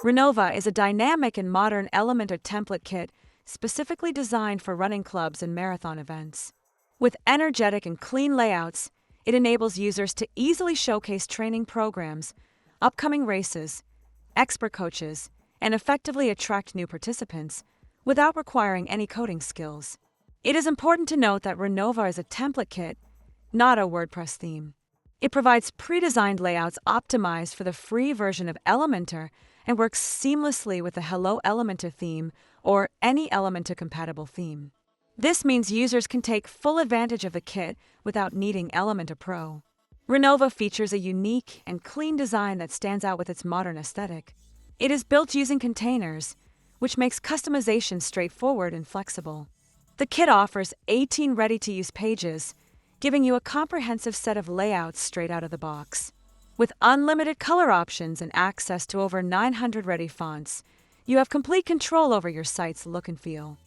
Runova is a dynamic and modern Elementor template kit specifically designed for running clubs and marathon events. With energetic and clean layouts, it enables users to easily showcase training programs, upcoming races, expert coaches, and effectively attract new participants without requiring any coding skills. It is important to note that Runova is a template kit, not a WordPress theme. It provides pre-designed layouts optimized for the free version of Elementor and works seamlessly with the Hello Elementor theme or any Elementor-compatible theme. This means users can take full advantage of the kit without needing Elementor Pro. Runova features a unique and clean design that stands out with its modern aesthetic. It is built using containers, which makes customization straightforward and flexible. The kit offers 18 ready-to-use pages, giving you a comprehensive set of layouts straight out of the box. With unlimited color options and access to over 900 ready fonts, you have complete control over your site's look and feel.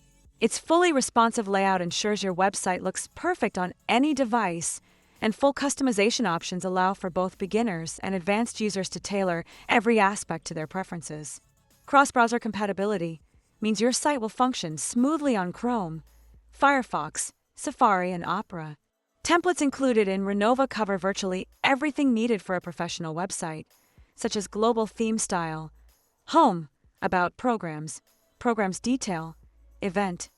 Its fully responsive layout ensures your website looks perfect on any device, and full customization options allow for both beginners and advanced users to tailor every aspect to their preferences. Cross-browser compatibility means your site will function smoothly on Chrome, Firefox, Safari, and Opera. Templates included in Runova cover virtually everything needed for a professional website, such as global theme style, home, about programs, programs detail, event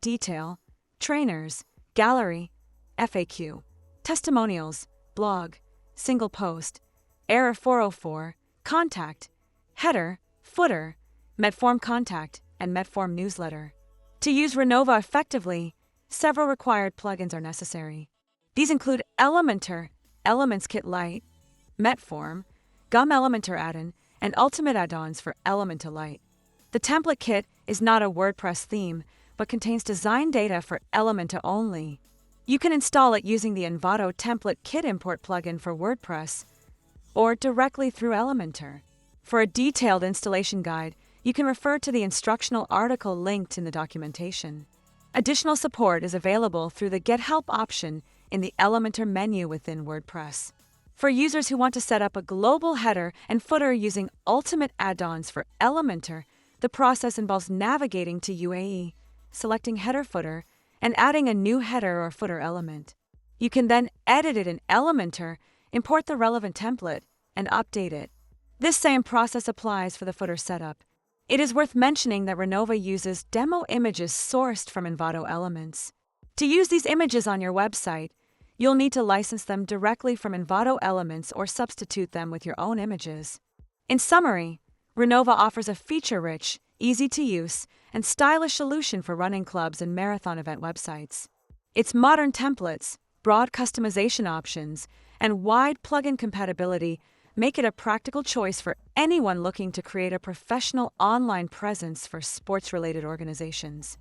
detail, trainers, gallery, FAQ, testimonials, blog, single post, error 404, contact, header, footer, Metform contact, and Metform newsletter. To use Runova effectively, several required plugins are necessary. These include Elementor, Elements Kit Lite, Metform, Gum Elementor add-in, and Ultimate add-ons for Elementor Lite. The template kit is not a WordPress theme, but contains design data for Elementor only. You can install it using the Envato Template Kit Import plugin for WordPress, or directly through Elementor. For a detailed installation guide, you can refer to the instructional article linked in the documentation. Additional support is available through the Get Help option in the Elementor menu within WordPress. For users who want to set up a global header and footer using Ultimate add-ons for Elementor, the process involves navigating to UAE, selecting header footer, and adding a new header or footer element. You can then edit it in Elementor, import the relevant template, and update it. This same process applies for the footer setup. It is worth mentioning that Runova uses demo images sourced from Envato elements. To use these images on your website, you'll need to license them directly from Envato elements or substitute them with your own images. In summary, Runova offers a feature-rich, easy-to-use, and stylish solution for running clubs and marathon event websites. Its modern templates, broad customization options, and wide plugin compatibility make it a practical choice for anyone looking to create a professional online presence for sports-related organizations.